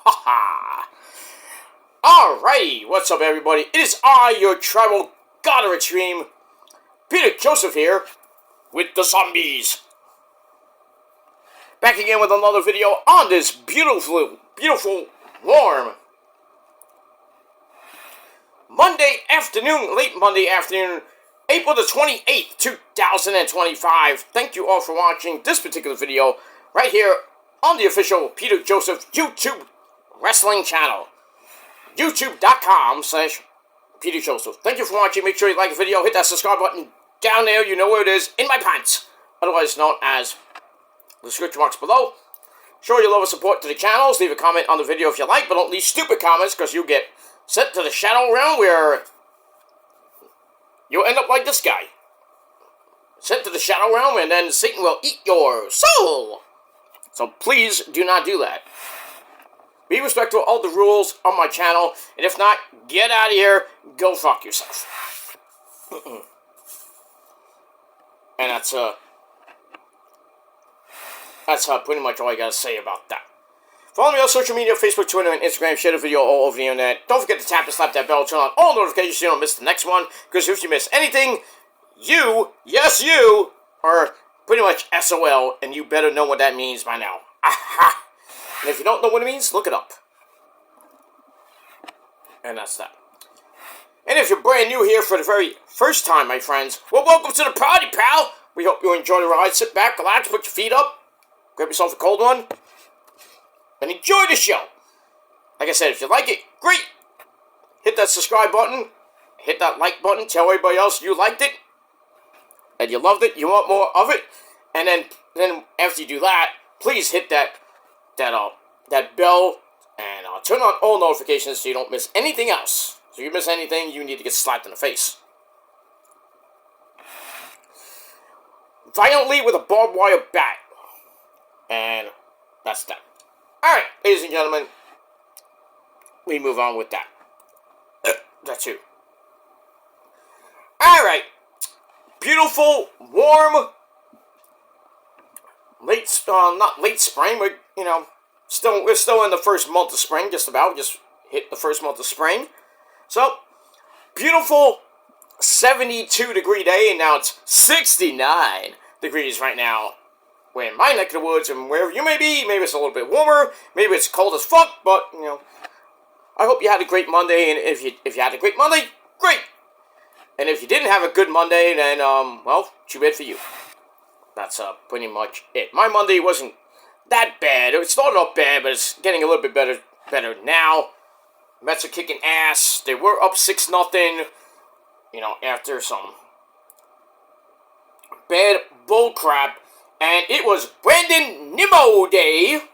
Haha. Alrighty, what's up everybody? It is I, your tribal god of extreme, Peter Joseph here, with the zombies. Back again with another video on this beautiful, warm Monday afternoon, late Monday afternoon, April the 28th, 2025. Thank you all for watching this particular video right here on the official Peter Joseph YouTube wrestling channel. YouTube.com/Peter Joseph. Thank you for watching. Make sure you like the video. Hit that subscribe button down there. You know where it is. In my pants. Otherwise known as the description box below. Show your love and support to the channels. Leave a comment on the video if you like. But don't leave stupid comments because you'll get sent to the shadow realm where you'll end up like this guy. Sent to the shadow realm and then Satan will eat your soul. So please do not do that. Be respectful of all the rules on my channel, and if not, get out of here, go fuck yourself. And that's pretty much all I gotta say about that. Follow me on social media, Facebook, Twitter, and Instagram. Share the video all over the internet. Don't forget to tap and slap that bell, turn on all notifications so you don't miss the next one, because if you miss anything, you, yes you, are pretty much SOL, and you better know what that means by now. Aha! And if you don't know what it means, look it up. And that's that. And if you're brand new here for the very first time, my friends, well, welcome to the party, pal! We hope you enjoy the ride. Sit back, relax, put your feet up, grab yourself a cold one, and enjoy the show. Like I said, if you like it, great! Hit that subscribe button, hit that like button, tell everybody else you liked it, and you loved it, you want more of it, and then after you do that, please hit that bell, and turn on all notifications so you don't miss anything else. So if you miss anything, you need to get slapped in the face. Violently with a barbed wire bat. And that's that. Alright, ladies and gentlemen, we move on with that. That too. Alright. Beautiful, warm, not late spring, but, we're still in the first month of spring, just hit the first month of spring. So, beautiful 72-degree day, and now it's 69 degrees right now. We're in my neck of the woods, and wherever you may be, maybe it's a little bit warmer, maybe it's cold as fuck, but, I hope you had a great Monday, and if you had a great Monday, great! And if you didn't have a good Monday, then, well, too bad for you. That's pretty much it. My Monday wasn't that bad. It started off bad, but it's getting a little bit better now. Mets are kicking ass. They were up 6-0, after some bad bullcrap. And it was Brandon Nimmo Day,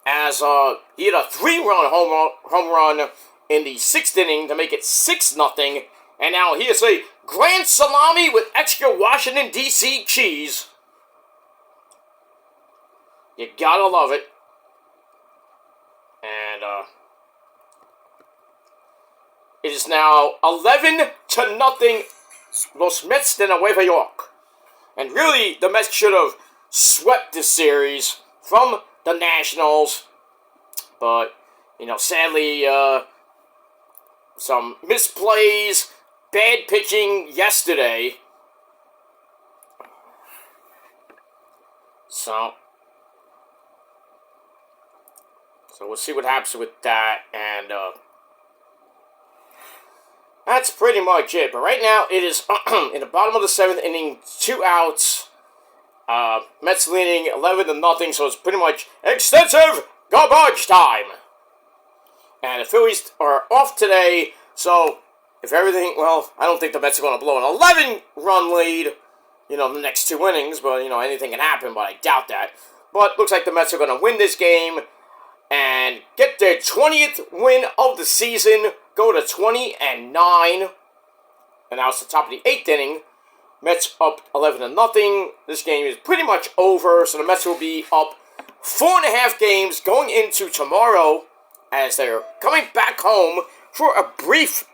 as he hit a 3-run home run in the 6th inning to make it 6-0. And now here's a grand salami with extra Washington, D.C. cheese. You gotta love it. And, it is now 11-0 Los Mets de Nueva York. And really, the Mets should have swept this series from the Nationals. But, sadly, some misplays, bad pitching yesterday. So we'll see what happens with that, and that's pretty much it. But right now, it is in the bottom of the 7th inning, 2 outs. Mets leading 11-0, so it's pretty much extensive garbage time. And the Phillies are off today, so if everything, well, I don't think the Mets are going to blow an 11-run lead, the next 2 innings, but, anything can happen, but I doubt that. But looks like the Mets are going to win this game and get their 20th win of the season, go to 20-9. And now it's the top of the 8th inning. Mets up 11-0. This game is pretty much over, so the Mets will be up 4.5 games going into tomorrow as they're coming back home for a brief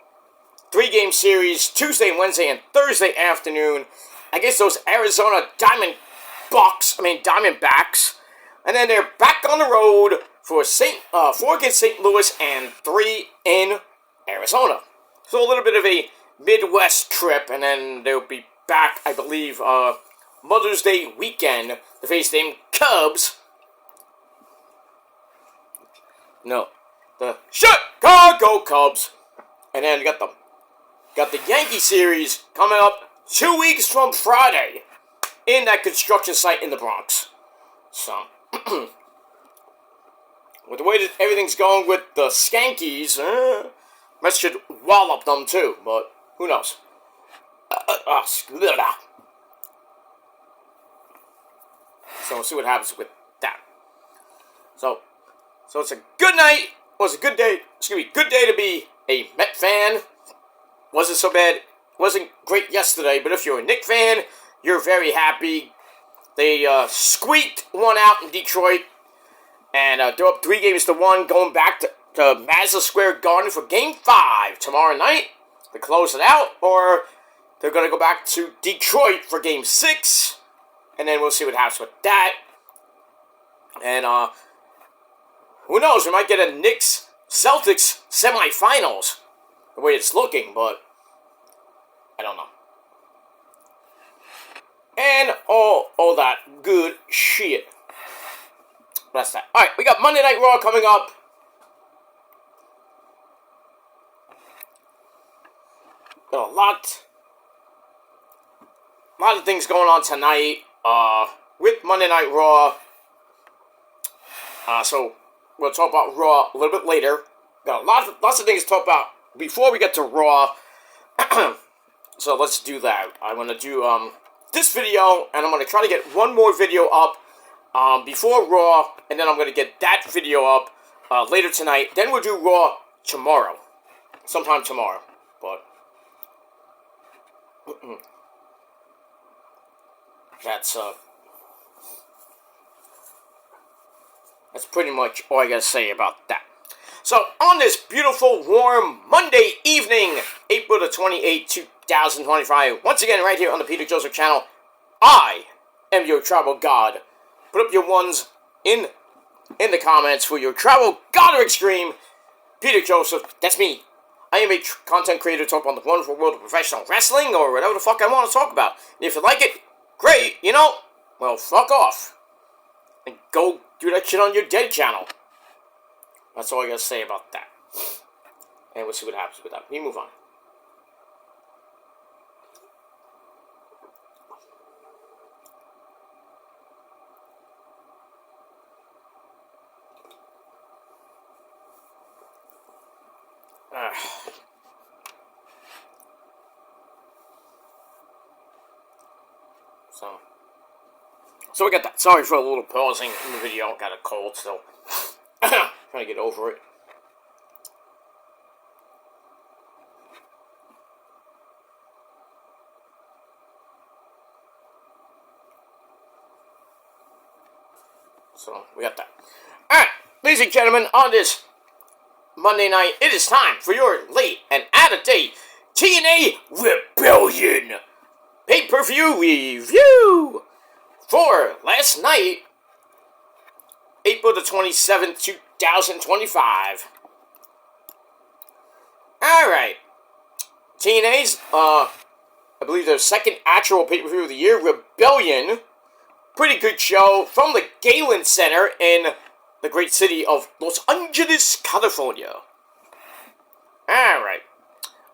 3-game series Tuesday, Wednesday, and Thursday afternoon against those Arizona Diamondbacks, And then they're back on the road for 4 against St. Louis and 3 in Arizona. So a little bit of a Midwest trip, and then they'll be back, I believe, Mother's Day weekend to face the Cubs. No, the Chicago Cubs. And then you got the Yankee series coming up 2 weeks from Friday in that construction site in the Bronx. So, with the way that everything's going with the Skankies, Mets should wallop them too, but who knows? So we'll see what happens with that. So it's a good night. Was a good day. Excuse me, good day to be a Met fan. Wasn't so bad. Wasn't great yesterday, but if you're a Knicks fan, you're very happy. They squeaked one out in Detroit, and they're up 3-1, going back to Madison Square Garden for Game 5 tomorrow night to close it out, or they're going to go back to Detroit for Game 6, and then we'll see what happens with that. And who knows, we might get a Knicks-Celtics semifinals, the way it's looking, but I don't know. And all that good shit. That's that. Alright, we got Monday Night Raw coming up. Got a lot of things going on tonight with Monday Night Raw. So we'll talk about Raw a little bit later. Got lots of things to talk about before we get to Raw. So let's do that. I'm gonna do this video, and I'm gonna try to get one more video up before Raw, and then I'm gonna get that video up later tonight. Then we'll do Raw tomorrow, sometime tomorrow. But that's pretty much all I gotta say about that. So, on this beautiful, warm Monday evening, April the 28th, 2025, once again, right here on the Peter Joseph channel, I am your Tribal God. Put up your ones in the comments for your Tribal God or Extreme. Peter Joseph, that's me. I am a content creator talking about the wonderful world of professional wrestling, or whatever the fuck I want to talk about. And if you like it, great, well, fuck off. And go do that shit on your dead channel. That's all I gotta say about that. And we'll see what happens with that. We move on. So we got that. Sorry for a little pausing in the video. Got a cold still. Trying to get over it. So we got that. Alright, ladies and gentlemen, on this Monday night, it is time for your late and out-of-date Tna Rebellion pay-per-view review for last night, April the 27th, 2025. Alright. TNA's, I believe their second actual pay-per-view of the year, Rebellion. Pretty good show from the Galen Center in the great city of Los Angeles, California. Alright.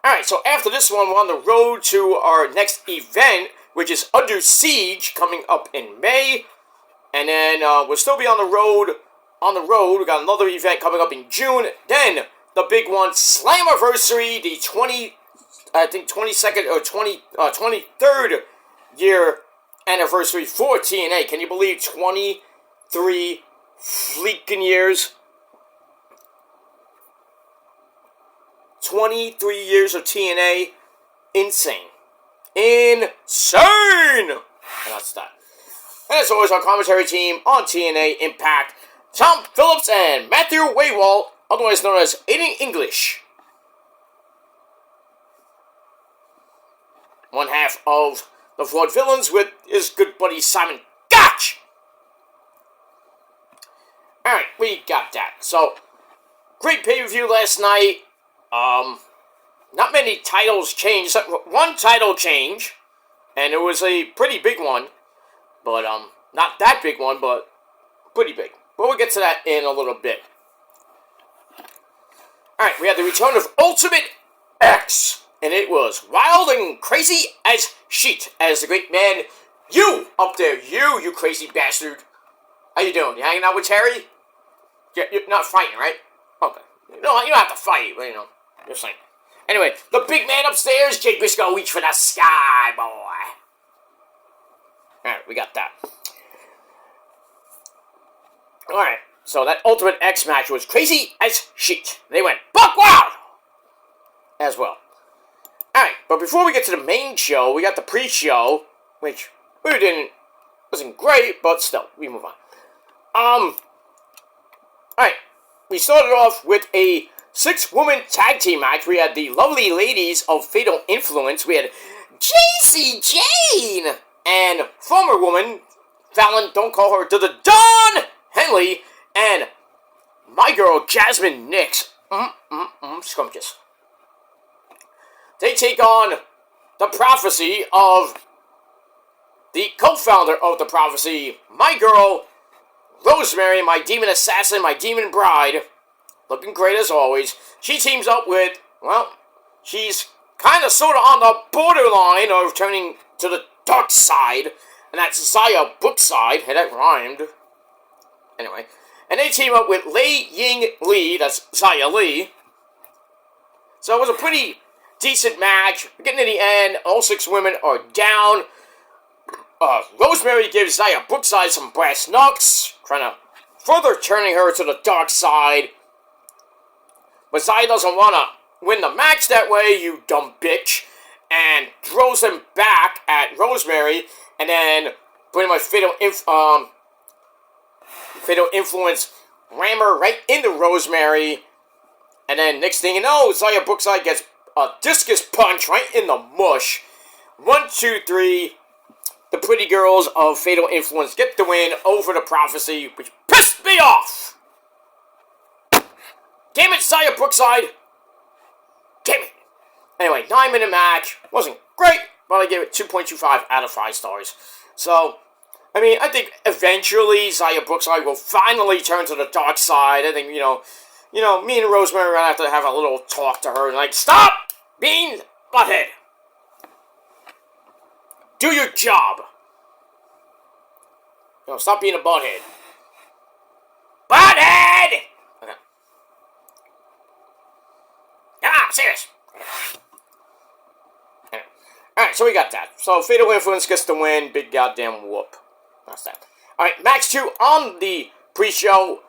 Alright, so after this one, we're on the road to our next event, which is Under Siege, coming up in May. And then we'll still be on the road. We got another event coming up in June. Then the big one, Slammiversary, the 22nd or 23rd year anniversary for TNA. Can you believe 23 freaking years? 23 years of TNA. Insane. Insane! And that's that. And as always, our commentary team on TNA Impact, Tom Phillips and Matthew Waywalt, otherwise known as Aiding English. One half of the Vaudevillains with his good buddy Simon Gotch. Alright, we got that. So, great pay-per-view last night. Not many titles changed. One title change, and it was a pretty big one. But, not that big one, but pretty big. But we'll get to that in a little bit. Alright, we had the return of Ultimate X. And it was wild and crazy as shit. As the great man, you up there, you crazy bastard. How you doing? You hanging out with Terry? You're not fighting, right? Okay. No, you don't have to fight, but just saying. Anyway, the big man upstairs, Jake Briscoe, reach for the sky, boy. Alright, we got that. Alright, so that Ultimate X match was crazy as shit. They went buck wild! As well. Alright, but before we get to the main show, we got the pre-show, which wasn't great, but still, we move on. Alright, we started off with a 6-woman tag team match. We had the lovely ladies of Fatal Influence. We had JC Jane and former woman, Fallon, don't call her, to the Dawn Henley, and my girl, Jasmine Nix. Scrumptious. They take on the Prophecy of the co-founder of the Prophecy, my girl, Rosemary, my demon assassin, my demon bride, looking great as always. She teams up with, well, she's kind of sort of on the borderline of turning to the dark side, and that's Zaya Brookside. Hey, that rhymed. Anyway, and they team up with Lei Ying Lee, that's Zaya Lee. So it was a pretty decent match. We're getting to the end. All 6 women are down. Rosemary gives Zaya Brookside some brass knucks, trying to further turning her to the dark side. But Zaya doesn't want to win the match that way, you dumb bitch, and throws him back at Rosemary, and then pretty much Fatal Influence ram her right into Rosemary, and then next thing you know, Zaya Brookside gets a discus punch right in the mush. 1, 2, 3. The pretty girls of Fatal Influence get the win over the Prophecy, which pissed me off! Damn it, Zaya Brookside! Damn it! Anyway, 9-minute match. Wasn't great, but I gave it 2.25 out of 5 stars. So, I mean, I think eventually Zaya Brookside will finally turn to the dark side. I think, me and Rosemary are going to have a little talk to her and stop being butthead. Do your job. Stop being a butthead. Butthead! Okay. I'm serious. Okay. Alright, so we got that. So, Fatal Influence gets the win. Big goddamn whoop. That's that. Alright, match 2 on the pre-show.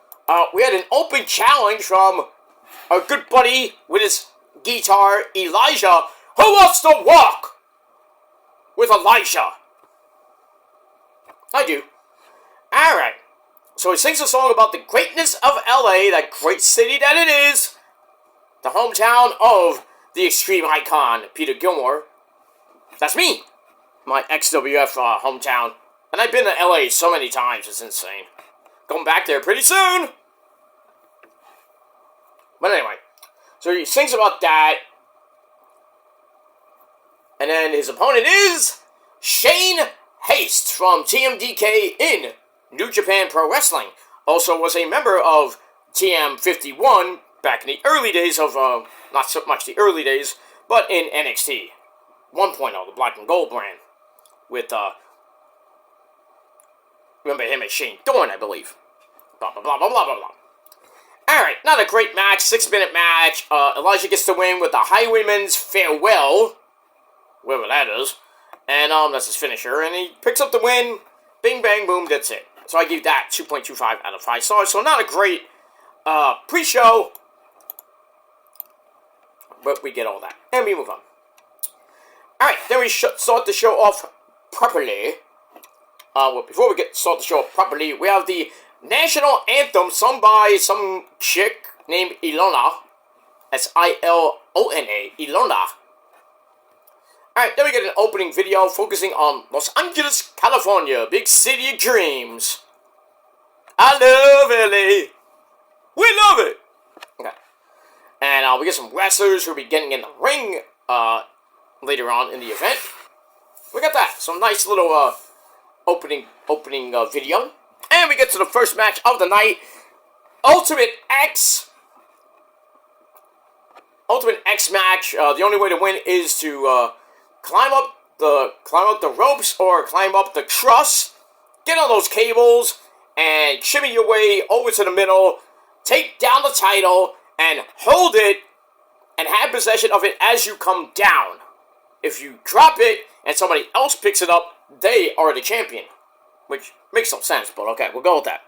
We had an open challenge from our good buddy with his guitar, Elijah. Who wants to walk with Elijah? I do. Alright. So he sings a song about the greatness of LA, that great city that it is. The hometown of the extreme icon, Peter Gilmore. That's me. My XWF hometown. And I've been to LA so many times, it's insane. Going back there pretty soon. But anyway, so he sings about that. And then his opponent is Shane Haste from TMDK in New Japan Pro Wrestling. Also was a member of TM51 back in the early days of, not so much the early days, but in NXT 1.0, the Black and Gold brand. With, remember him as Shane Thorne, I believe. Blah, blah, blah, blah, blah, blah, blah. Alright, not a great match, 6-minute match. Elijah gets the win with the Highwayman's Farewell, whatever that is. And that's his finisher, and he picks up the win. Bing, bang, boom, that's it. So I give that 2.25 out of 5 stars. So not a great pre-show, but we get all that. And we move on. Alright, then we start the show off properly. Well, before we start the show off properly, we have the national anthem sung by some chick named Ilona. That's I-L-O-N-A, Ilona. Alright, then we get an opening video focusing on Los Angeles, California, big city of dreams. I love LA. We love it. Okay. And we get some wrestlers who will be getting in the ring later on in the event. We got that. Some nice little opening video. And we get to the first match of the night. Ultimate X match. The only way to win is to climb up the ropes or climb up the truss, get on those cables, and shimmy your way over to the middle, take down the title, and hold it, and have possession of it as you come down. If you drop it and somebody else picks it up, they are the champion. Which makes no sense, but okay, we'll go with that.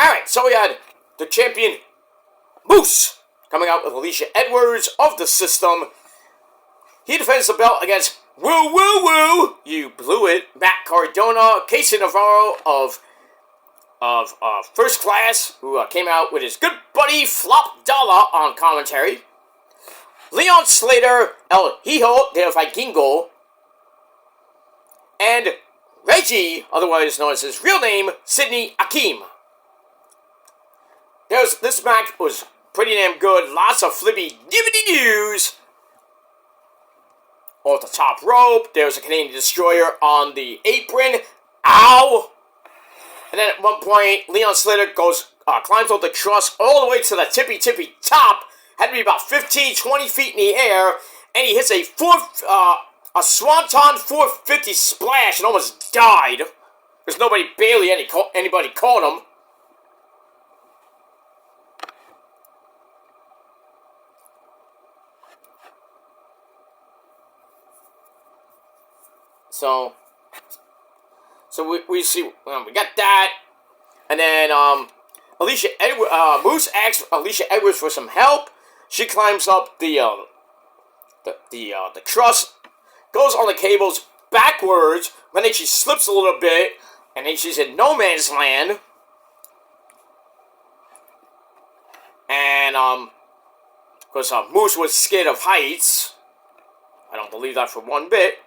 Alright, so we had the champion, Moose, coming out with Alicia Edwards of the System. He defends the belt against Woo Woo Woo, you blew it, Matt Cardona, Casey Navarro of First Class, who came out with his good buddy Flop Dollar on commentary. Leon Slater, El Hijo de Vikingo, and Reggie, otherwise known as his real name, Sidney Akeem. This match was pretty damn good. Lots of flippy dibbity doos. Off the top rope, there's a Canadian Destroyer on the apron. Ow! And then at one point, Leon Slater climbs up the truss all the way to the tippy top. Had to be about 15, 20 feet in the air, and he hits a Swanton 450 splash and almost died. Because anybody caught him. So we see we got that, and then Moose asks Alicia Edwards for some help. She climbs up the truss, goes on the cables backwards, but then she slips a little bit, and then she's in no man's land. And because Moose was scared of heights. I don't believe that for one bit.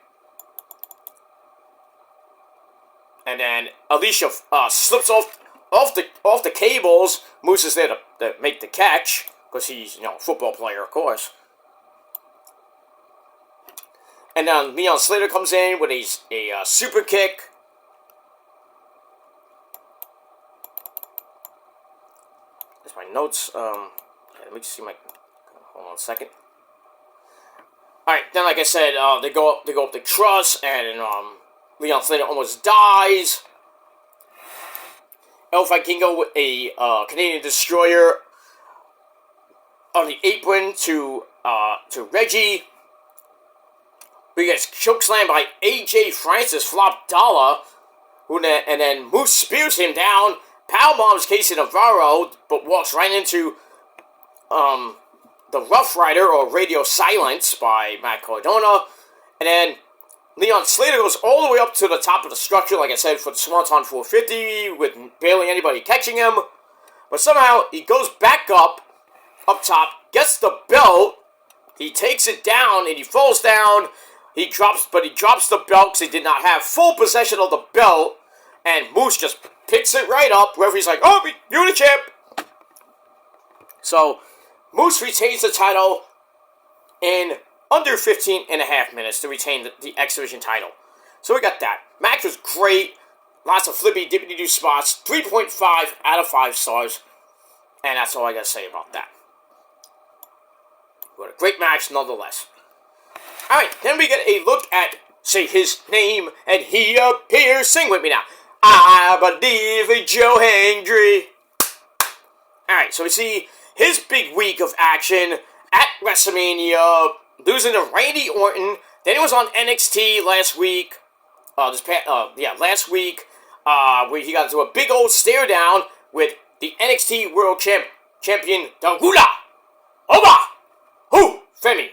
And then Alicia slips off the cables. Moose is there to make the catch, because he's, a football player, of course. And then Leon Slater comes in with a super kick. There's my notes. Let me just see my. Hold on a second. All right. Then, like I said, they go up the truss, and Leon Slater almost dies. El Vikingo with a Canadian Destroyer on the apron to Reggie. He gets chokeslammed by AJ Francis Flop Dollar, and then Moose spears him down, powerbombs Casey Navarro, but walks right into the Rough Rider or Radio Silence by Matt Cardona, and then Leon Slater goes all the way up to the top of the structure, like I said, for the Swanton 450, with barely anybody catching him. But somehow, he goes back up top, gets the belt, he takes it down, and he falls down. He drops the belt because he did not have full possession of the belt. And Moose just picks it right up. Referee's like, oh, you're the champ. So, Moose retains the title in under 15 and a half minutes to retain the X Division title. So we got that. Match was great. Lots of flippy dippity doo spots. 3.5 out of 5 stars. And that's all I got to say about that. What a great match nonetheless. Alright, then we get a look at Say His Name and He Appears. Sing with me now. I believe in Joe Hendry. Alright, so we see his big week of action at WrestleMania, losing to Randy Orton. Then he was on NXT last week. Last week, where he got into a big old stare down with the NXT World Champion, Dagula Oba Hu Femi.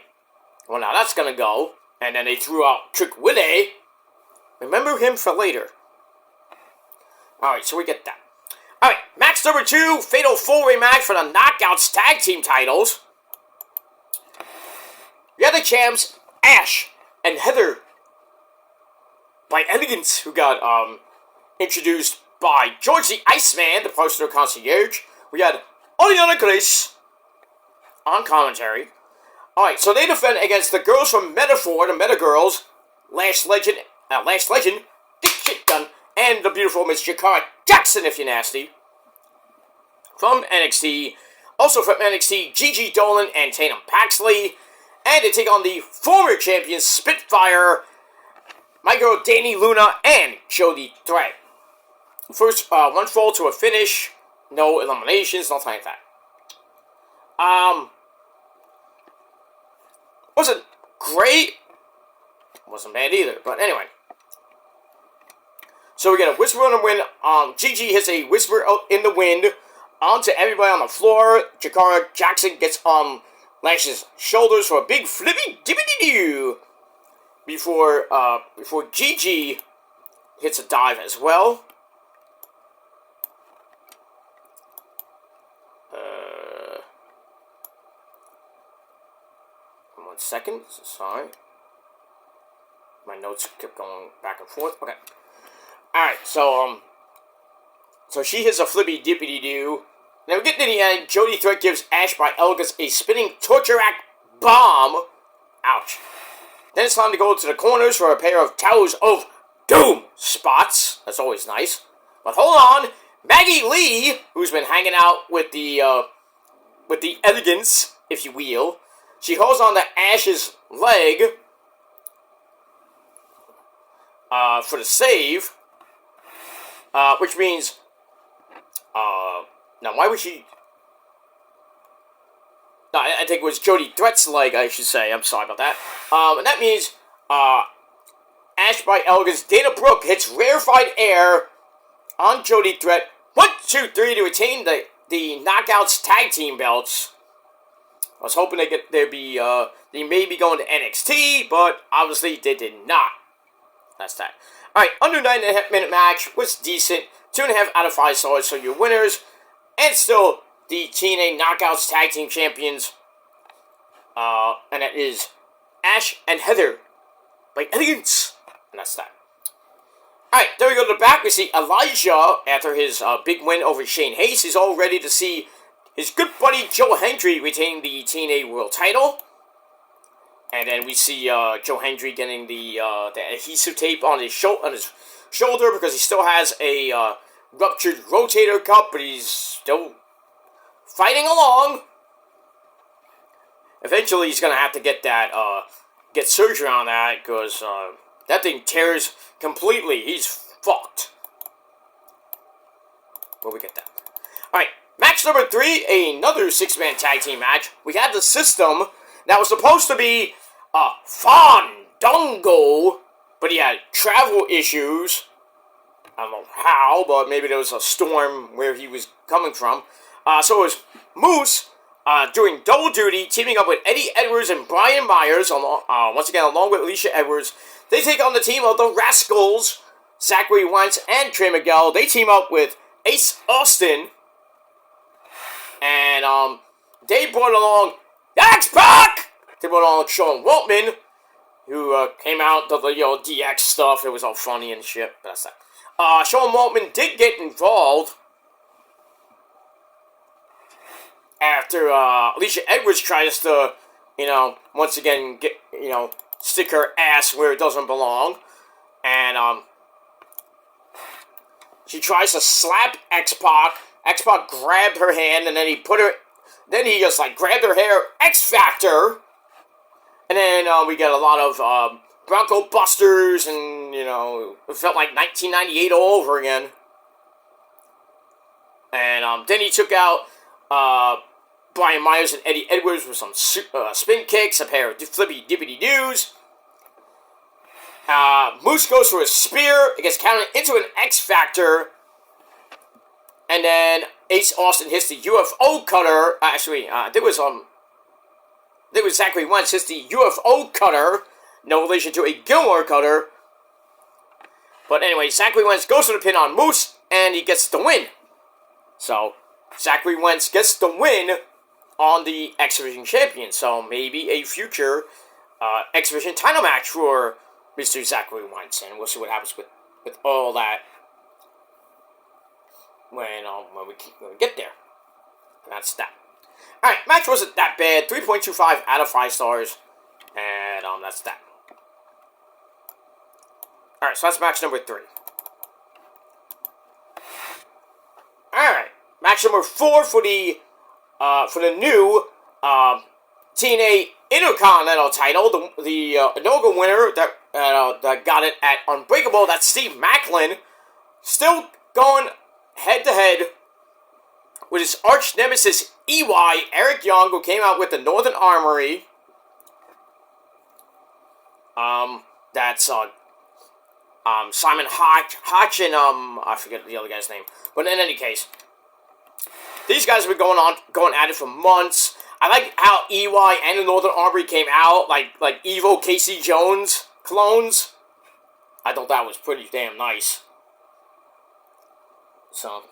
Well, now that's gonna go. And then they threw out Trick Willie. Remember him for later. Alright, so we get that. Alright, match number 2, Fatal 4-Way match for the Knockouts Tag Team titles. We had the champs, Ash and Heather by Elegance, who got introduced by George the Iceman, the personal concierge. We had Ariana Grace on commentary. Alright, so they defend against the girls from Metaphor, the Meta Girls, Last Legend, Dick Shit Gun, and the beautiful Miss Jakara Jackson, if you're nasty. From NXT. Also from NXT, Gigi Dolan and Tatum Paxley. And they take on the former champions, Spitfire, my girl Danny Luna, and Jody Threat. First, one fall to a finish. No eliminations, nothing like that. Wasn't great. Wasn't bad either, but anyway. So we get a Whisper on the Wind. Gigi hits a Whisper out in the wind onto everybody on the floor. Jakara Jackson gets on Lash's shoulders for a big flippy dippity doo. Before Gigi hits a dive as well. 1 second. Sorry. My notes kept going back and forth. Okay. Alright, so she hits a flippy dippity doo. Now we get to the end. Jody Threat gives Ash by Elegance a spinning torture rack bomb. Ouch. Then it's time to go to the corners for a pair of Towers of Doom spots. That's always nice. But hold on. Maggie Lee, who's been hanging out with the Elegance, if you will, she holds on to Ash's leg for the save. Which means, now why would she? No, I think it was Jody Threat's leg, I should say. I'm sorry about that. And that means, Ash by Elegance, Dana Brooke hits rarefied air on Jody Threat. 1, 2, 3 to retain the Knockouts tag team belts. I was hoping they may be going to NXT, but obviously they did not. That's that. Alright, under 9.5 minute match was decent. 2.5 out of 5 stars, so your winners. And still the TNA Knockouts Tag Team Champions. And that is Ash and Heather by Elegance. And that's that. Alright, then we go to the back. We see Elijah, after his big win over Shane Hayes. He's all ready to see his good buddy Joe Hendry retaining the TNA World Title. And then we see Joe Hendry getting the adhesive tape on his shoulder because he still has a ruptured rotator cuff, but he's still fighting along. Eventually, he's gonna have to get surgery on that because that thing tears completely. He's fucked. Where we get that? All right, match number 3, another 6-man tag team match. We had the System that was supposed to be Fandango, but he had travel issues. I don't know how, but maybe there was a storm where he was coming from. So it was Moose doing double duty, teaming up with Eddie Edwards and Brian Myers, once again along with Alicia Edwards. They take on the team of the Rascals, Zachary Wentz and Trey Miguel. They team up with Ace Austin, and they brought along X-Pac! They brought along Sean Waltman, who came out to the DX stuff. It was all funny and shit. But that's that. Sean Waltman did get involved after Alicia Edwards tries to, once again get, stick her ass where it doesn't belong, and she tries to slap X-Pac. X-Pac grabbed her hand, and then he just grabbed her hair, X-Factor. And then we get a lot of Bronco Busters, and, it felt like 1998 all over again. And then he took out Brian Myers and Eddie Edwards with some spin kicks, a pair of flippy dippity doos. Moose goes for a spear. It gets counted into an X-Factor. And then Ace Austin hits the UFO cutter. There was Zachary Wentz hits the UFO cutter. No relation to a Gilmore cutter. But anyway, Zachary Wentz goes for the pin on Moose, and he gets the win. So, Zachary Wentz gets the win on the X Division champion. So, maybe a future X Division title match for Mr. Zachary Wentz. And we'll see what happens with all that. when we get there. That's that. Alright, match wasn't that bad. 3.25 out of 5 stars. And that's that. Alright, so that's match number 3. Alright, match number 4 for the new TNA Intercontinental title. The inaugural winner that got it at Unbreakable, that's Steve Macklin. Still going head-to-head with his arch nemesis EY, Eric Young, who came out with the Northern Armory. That's Simon Hotch and I forget the other guy's name. But in any case, these guys have been going at it for months. I like how EY and the Northern Armory came out like Evo Casey Jones clones. I thought that was pretty damn nice. So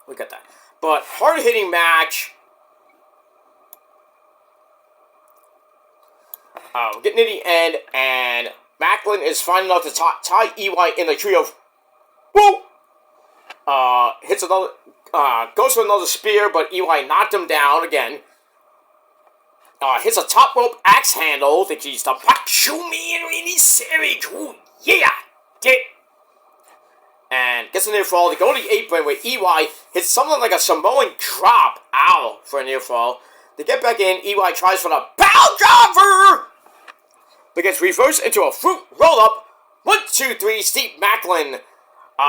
look at that. But hard-hitting match. We're getting to the end, and Macklin is fine enough to tie EY in the tree of woo! Hits another, goes for another spear, but EY knocked him down again. Hits a top rope axe handle. Think he's the Pachu-me in any series. Ooh, yeah! Get. And gets a near fall. They go to the apron where EY hits something like a Samoan drop. Ow, for a near fall. They get back in. EY tries for the power driver. But gets reversed into a fruit roll-up. 1, 2, 3. Steve Macklin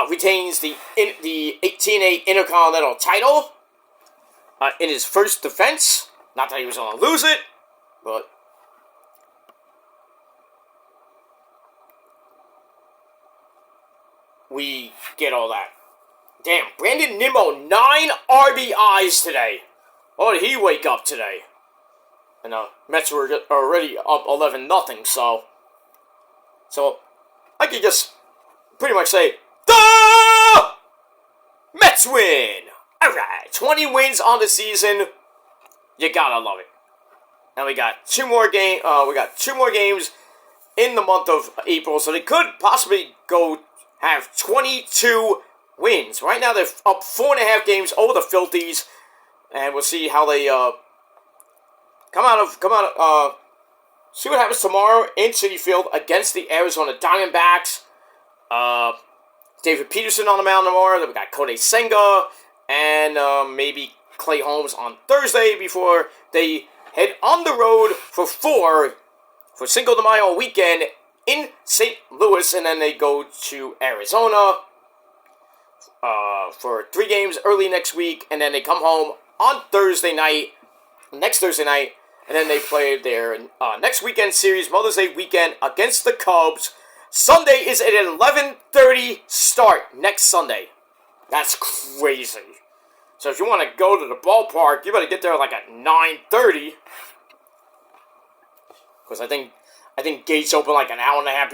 retains the TNA Intercontinental title in his first defense. Not that he was going to lose it, but we get all that. Damn, Brandon Nimmo, 9 RBIs today. Oh, did he wake up today? And Mets were already up 11-0, so I could just pretty much say, the Mets win! Alright, 20 wins on the season. You gotta love it. And we got 2 more games in the month of April, so they could possibly have 22 wins. Right now they're up 4.5 games over the Filthies, and we'll see how they see what happens tomorrow in Citi Field against the Arizona Diamondbacks. David Peterson on the mound tomorrow. Then we got Kodai Senga and maybe Clay Holmes on Thursday before they head on the road for Cinco de Mayo weekend in St. Louis, and then they go to Arizona for 3 games early next week, and then they come home on next Thursday night, and then they play their next weekend series, Mother's Day weekend, against the Cubs. Sunday is at an 11:30 start next Sunday. That's crazy. So if you want to go to the ballpark, you better get there like at 9:30. Because I think gates open like an hour and a half,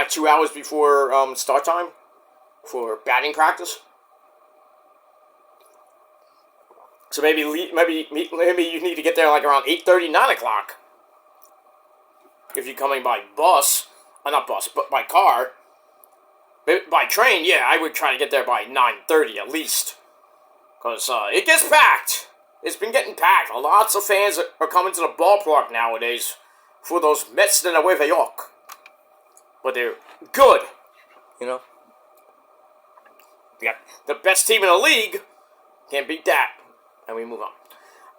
2 hours before start time for batting practice. So maybe you need to get there like around 8:30, 9 o'clock. If you're coming by bus, not bus, but by car. By train, yeah, I would try to get there by 9:30 at least. Because it gets packed. It's been getting packed. Lots of fans are coming to the ballpark nowadays for those Mets de Nueva York. But they're good, you know. They got the best team in the league. Can't beat that. And we move on.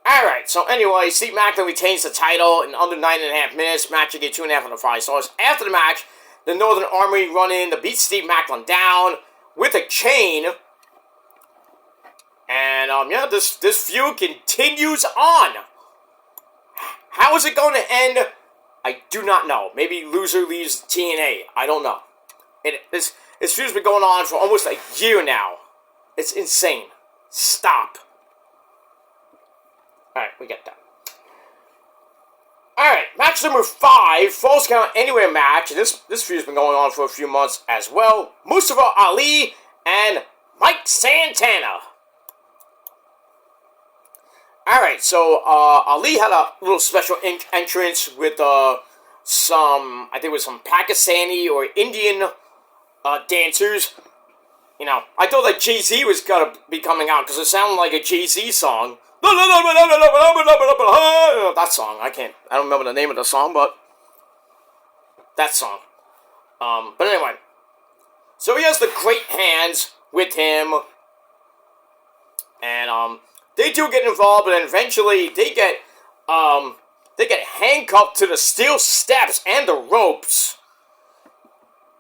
Alright, so anyway, Steve Macklin retains the title in under 9.5 minutes. Match, you get 2.5 out of 5 stars. After the match, the Northern Armory run in to beat Steve Macklin down with a chain. And, this feud continues on. How is it going to end? I do not know. Maybe loser leaves TNA. I don't know. This feud's been going on for almost a year now. It's insane. Stop. Alright, we get that. Alright, match number 5, Falls Count Anywhere match. And this feud's been going on for a few months as well. Mustafa Ali and Mike Santana. Alright, so Ali had a little special entrance with I think it was some Pakistani or Indian dancers. You know, I thought that Jay-Z was gonna be coming out because it sounded like a Jay-Z song. That song, I don't remember the name of the song, but that song. But anyway, so he has the great hands with him, and they do get involved, but then eventually they get handcuffed to the steel steps and the ropes,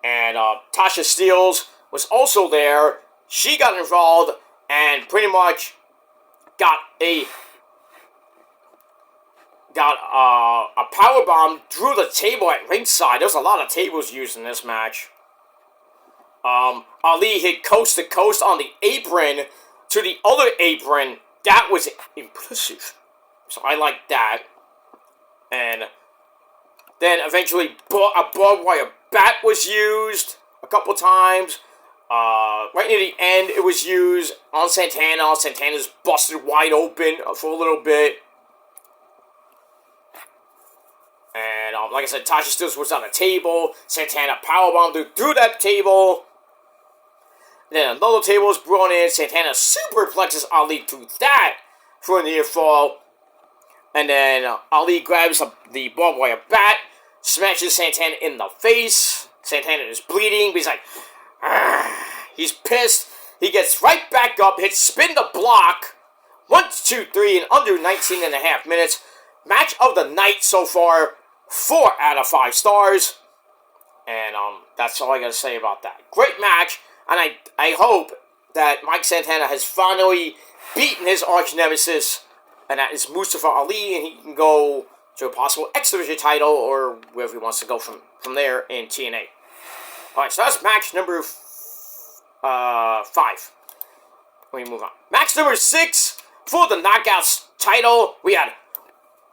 and Tasha Steelz was also there. She got involved and pretty much got a power bomb through the table at ringside. There was a lot of tables used in this match. Ali hit coast to coast on the apron to the other apron. That was impressive. So I like that. And then eventually a barbed wire bat was used a couple times. Right near the end, it was used on Santana. Santana's busted wide open for a little bit. And like I said, Tasha Steelz was on a table. Santana powerbombed through that table. Then another table was brought in. Santana superplexes Ali through that for a near fall. And then Ali grabs the barbed wire bat, smashes Santana in the face. Santana is bleeding, but he's like, argh. He's pissed. He gets right back up, hits spin the block. 1, 2, 3 in under 19 and a half minutes. Match of the night so far. 4 out of 5 stars. And that's all I gotta say about that. Great match. And I hope that Mike Santana has finally beaten his arch nemesis. And that is Mustafa Ali. And he can go to a possible X Division title or wherever he wants to go from there in TNA. Alright, so that's match number 5. Let me move on. Match number 6 for the Knockouts title. We had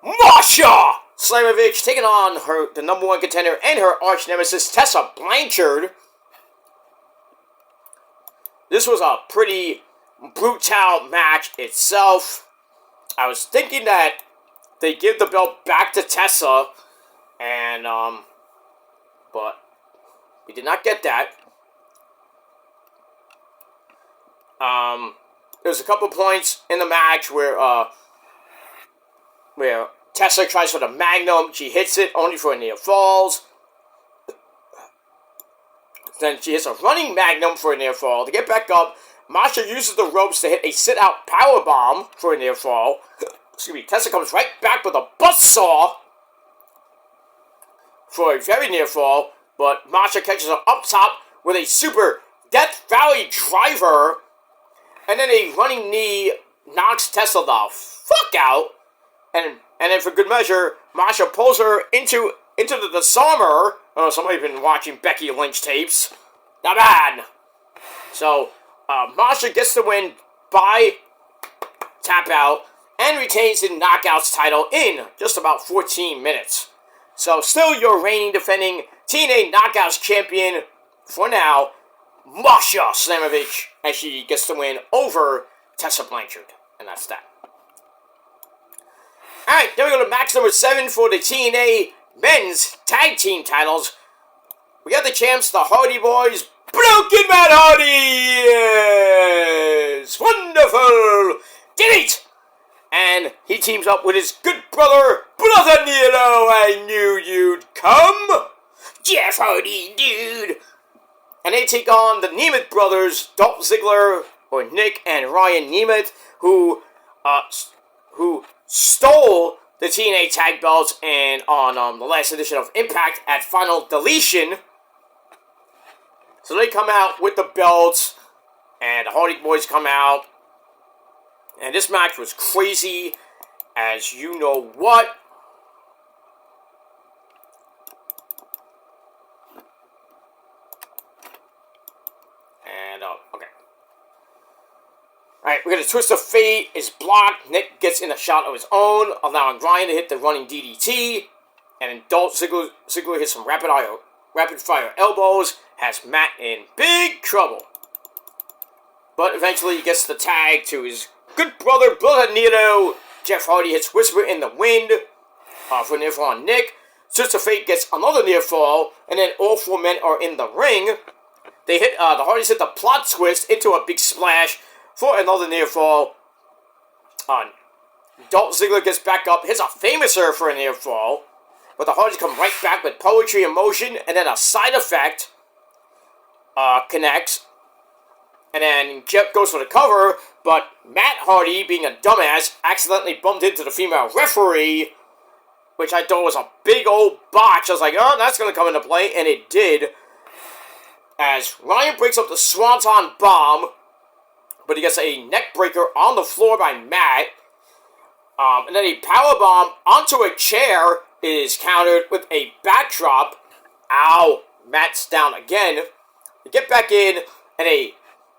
Masha Slamovich taking on the number 1 contender and her arch nemesis Tessa Blanchard. This was a pretty brutal match itself. I was thinking that they give the belt back to Tessa, and but we did not get that. There's a couple points in the match where Tessa tries for the Magnum. She hits it only for a near falls. Then she hits a running Magnum for a near fall. To get back up, Masha uses the ropes to hit a sit-out powerbomb for a near fall. Excuse me. Tessa comes right back with a buzzsaw for a very near fall, but Masha catches her up top with a super Death Valley driver, and then a running knee knocks Tessa the fuck out, and then for good measure, Masha pulls her into the disarmer. Oh, somebody's been watching Becky Lynch tapes. Not bad. So, Masha gets the win by tap out and retains the Knockouts title in just about 14 minutes. So, still your reigning defending TNA Knockouts champion for now, Masha Slamovich, as she gets the win over Tessa Blanchard. And that's that. Alright, then we go to match number 7 for the TNA Men's Tag Team titles. We got the champs, the Hardy Boys. Broken Matt Hardy! Yes! Wonderful! Did it! And he teams up with his good brother, Brother Nero. I knew you'd come! Jeff Hardy, dude! And they take on the Nemeth brothers, Dolph Ziggler, or Nick and Ryan Nemeth, who stole the TNA tag belts and on the last edition of Impact at Final Deletion. So they come out with the belts, and the Hardy Boys come out. And this match was crazy, as you know what. And, okay. Alright, we're going to Twist of Fate is blocked. Nick gets in a shot of his own, allowing Ryan to hit the running DDT. And then Dolph Ziggler hits some rapid fire elbows. Has Matt in big trouble. But eventually he gets the tag to his good brother, Brother Nero. Jeff Hardy hits Whisper in the Wind for a near fall on Nick. Twist of Fate gets another near fall. And then all 4 men are in the ring. the Hardys hit the plot twist into a big splash for another near fall. Dolph Ziggler gets back up, hits a famouser for a near fall, but the Hardys come right back with poetry in motion, and then a side effect connects, and then Jeff goes for the cover, but Matt Hardy, being a dumbass, accidentally bumped into the female referee, which I thought was a big old botch. I was like, oh, that's going to come into play, and it did, as Ryan breaks up the Swanton Bomb, but he gets a neck breaker on the floor by Matt, and then a power bomb onto a chair is countered with a backdrop. Ow! Matt's down again. They get back in, and a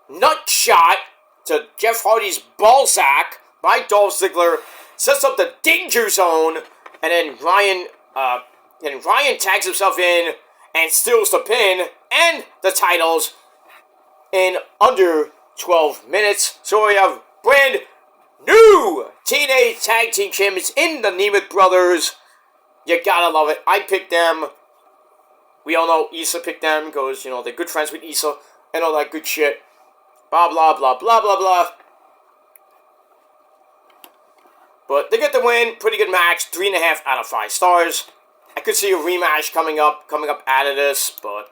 nut shot to Jeff Hardy's ballsack by Dolph Ziggler sets up the danger zone, and then Ryan tags himself in and steals the pin and the titles in under 12 minutes. So we have brand new TNA Tag Team Champions in the Nemeth Brothers. You gotta love it. I picked them. We all know Issa picked them because, they're good friends with Issa and all that good shit. Blah, blah, blah, blah, blah, blah. But they get the win. Pretty good match. 3.5 out of 5 stars. I could see a rematch coming up out of this, but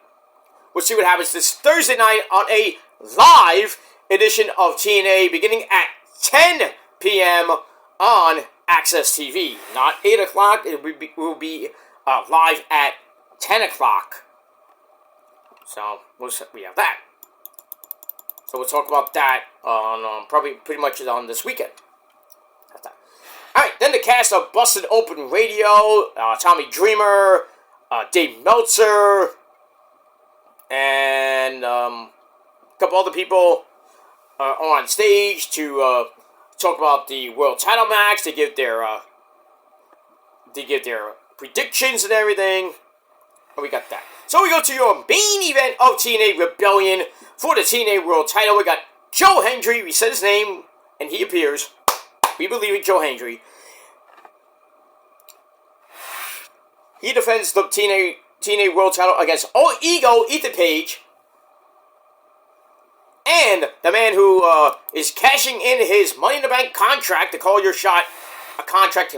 we'll see what happens this Thursday night on a live edition of TNA beginning at 10 p.m. on Access TV. Not 8 o'clock. It will be live at 10 o'clock. So, we have that. So we'll talk about that on probably pretty much on this weekend. Alright, then the cast of Busted Open Radio, Tommy Dreamer, Dave Meltzer, and a couple other people are on stage to talk about the world title match. They give their predictions and everything. And we got that. So we go to your main event of TNA Rebellion for the TNA World Title. We got Joe Hendry. We said his name, and he appears. We believe in Joe Hendry. He defends the TNA World Title against Ego Ethan Page. And the man who is cashing in his Money in the Bank contract, to call your shot a contract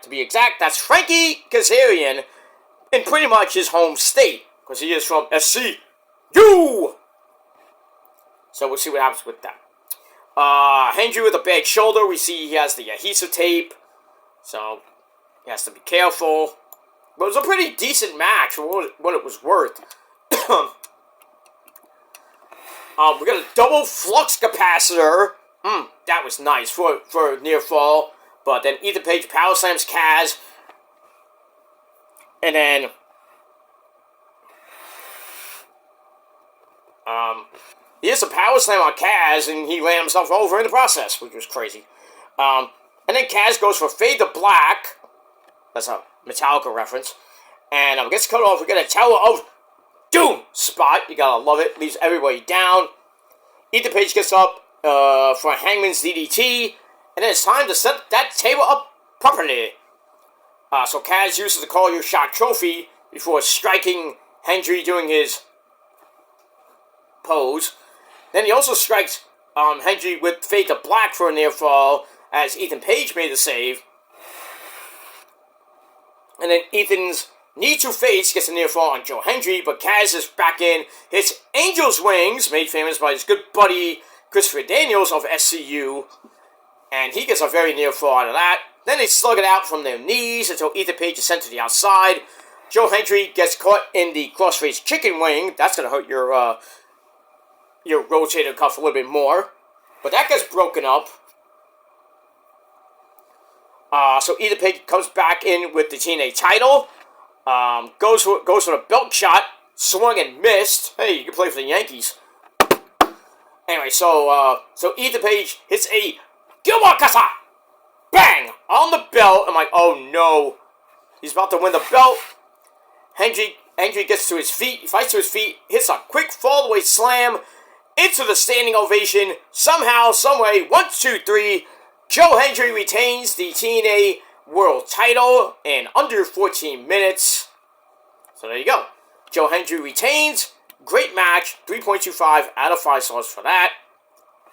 to be exact, that's Frankie Kazarian in pretty much his home state, because he is from SCU. So we'll see what happens with that. Hendry with a bad shoulder. We see he has the adhesive tape, so he has to be careful. But it was a pretty decent match for what it was worth. We got a double flux capacitor. That was nice for near fall. But then Ethan Page power slams Kaz. And then he hits a power slam on Kaz, and he ran himself over in the process, which was crazy. And then Kaz goes for Fade to Black. That's a Metallica reference. And gets cut off. We get a Tower of Doom spot. You gotta love it. Leaves everybody down. Ethan Page gets up for a Hangman's DDT. And then it's time to set that table up properly. So Kaz uses the Call Your Shot trophy before striking Hendry doing his pose. Then he also strikes Hendry with Fade to Black for a near fall as Ethan Page made the save. And then Ethan's knee to face gets a near fall on Joe Hendry, but Kaz is back in. Hits Angel's Wings, made famous by his good buddy Christopher Daniels of SCU. And he gets a very near fall out of that. Then they slug it out from their knees until Ethan Page is sent to the outside. Joe Hendry gets caught in the crossface chicken wing. That's going to hurt your rotator cuff a little bit more. But that gets broken up. So Ethan Page comes back in with the TNA title. Goes for a belt shot. Swung and missed. Hey, you can play for the Yankees. Anyway, so Ethan Page hits a Gilmore Casa! Bang! On the belt. I'm like, oh no. He's about to win the belt. Hendry gets to his feet. He fights to his feet. Hits a quick fall-away slam into the standing ovation. Somehow, someway, 1, 2, 3. Joe Hendry retains the TNA World Title in under 14 minutes. So there you go. Joe Hendry retains. great match, 3.25 out of 5 stars for that.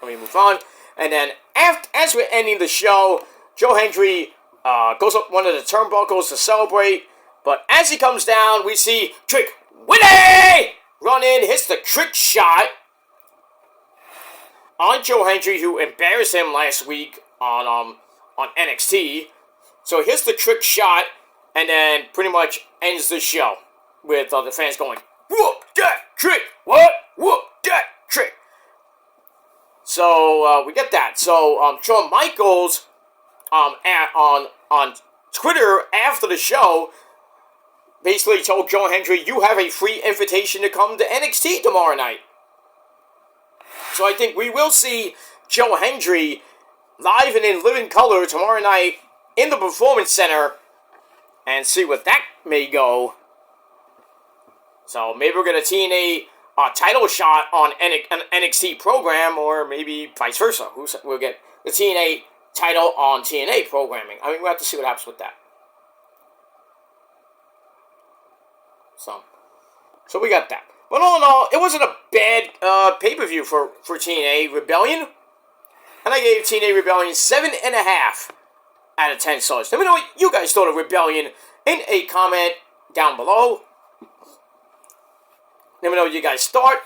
Let me move on. And then, as we're ending the show, Joe Hendry goes up one of the turnbuckles to celebrate. But as he comes down, we see Trick Willie run in, hits the trick shot on Joe Hendry, who embarrassed him last week on NXT. So here's the trick shot, and then pretty much ends the show with the fans going, "Whoop that trick! What? Whoop that trick!" So we get that. So Shawn Michaels on Twitter after the show basically told Joe Hendry, "You have a free invitation to come to NXT tomorrow night." So I think we will see Joe Hendry live and in living color tomorrow night in the Performance Center and see what that may go. So maybe we'll get a TNA title shot on an NXT program, or maybe vice versa. We'll get the TNA title on TNA programming. I mean, we'll have to see what happens with that. So we got that. But all in all, it wasn't a bad pay-per-view for TNA Rebellion. And I gave TNA Rebellion 7.5 out of 10 stars. Let me know what you guys thought of Rebellion in a comment down below. Let me know what you guys thought.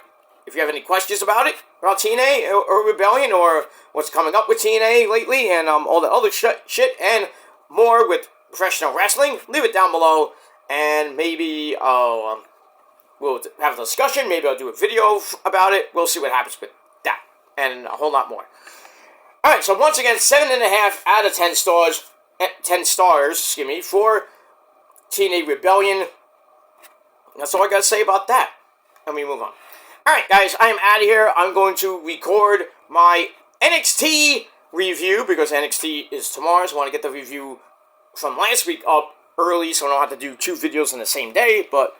If you have any questions about it, about TNA or Rebellion, or what's coming up with TNA lately, and all the other shit, and more with professional wrestling, leave it down below. And maybe we'll have a discussion. Maybe I'll do a video about it. We'll see what happens with that. And a whole lot more. Alright, so once again, 7.5 out of 10 stars. 10 stars, excuse me, for TNA Rebellion. That's all I gotta say about that. Let me move on. Alright, guys, I am out of here. I'm going to record my NXT review, because NXT is tomorrow, so I want to get the review from last week up early, so I don't have to do 2 videos in the same day, but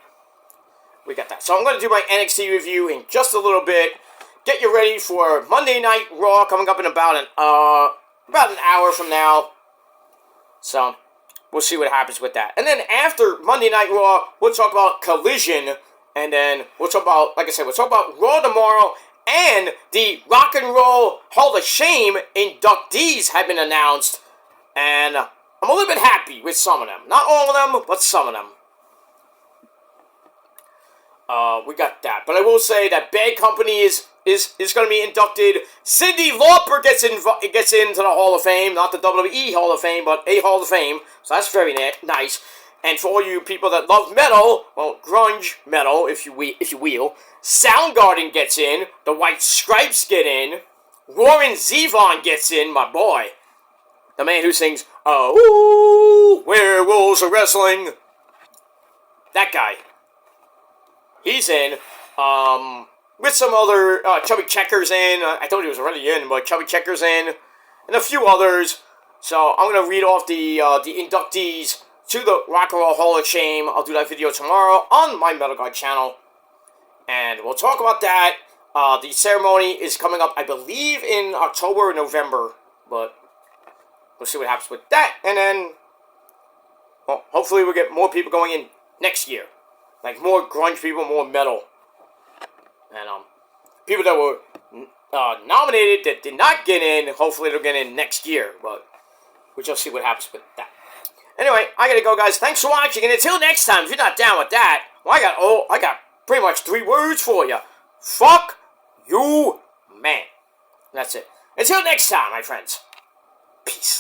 we got that. So I'm going to do my NXT review in just a little bit. Get you ready for Monday Night Raw coming up in about an hour from now. So we'll see what happens with that. And then after Monday Night Raw, we'll talk about Collision, and then we'll talk about, like I said, we'll talk about Raw tomorrow, and the Rock and Roll Hall of Shame inductees have been announced, and I'm a little bit happy with some of them. Not all of them, but some of them. We got that. But I will say that Bad Company is going to be inducted. Cyndi Lauper gets into the Hall of Fame. Not the WWE Hall of Fame, but a Hall of Fame. So that's very nice. And for all you people that love metal, well, grunge metal, if you will, Soundgarden gets in. The White Stripes get in. Warren Zevon gets in, my boy. The man who sings, "Oh, werewolves are wrestling." That guy. He's in. With some other, Chubby Checker's in. I told you he was already in, but Chubby Checker's in. And a few others. So I'm going to read off the inductees to the Rock and Roll Hall of Shame. I'll do that video tomorrow on my Metal Guard channel. And we'll talk about that. The ceremony is coming up, I believe, in October or November. But we'll see what happens with that. And then, well, hopefully we'll get more people going in next year. Like more grunge people, more metal. And people that were nominated that did not get in, hopefully they'll get in next year. But we shall see what happens with that. Anyway, I gotta go, guys. Thanks for watching, and until next time, if you're not down with that, well, I got pretty much 3 words for you. Fuck you, man. That's it. Until next time, my friends. Peace.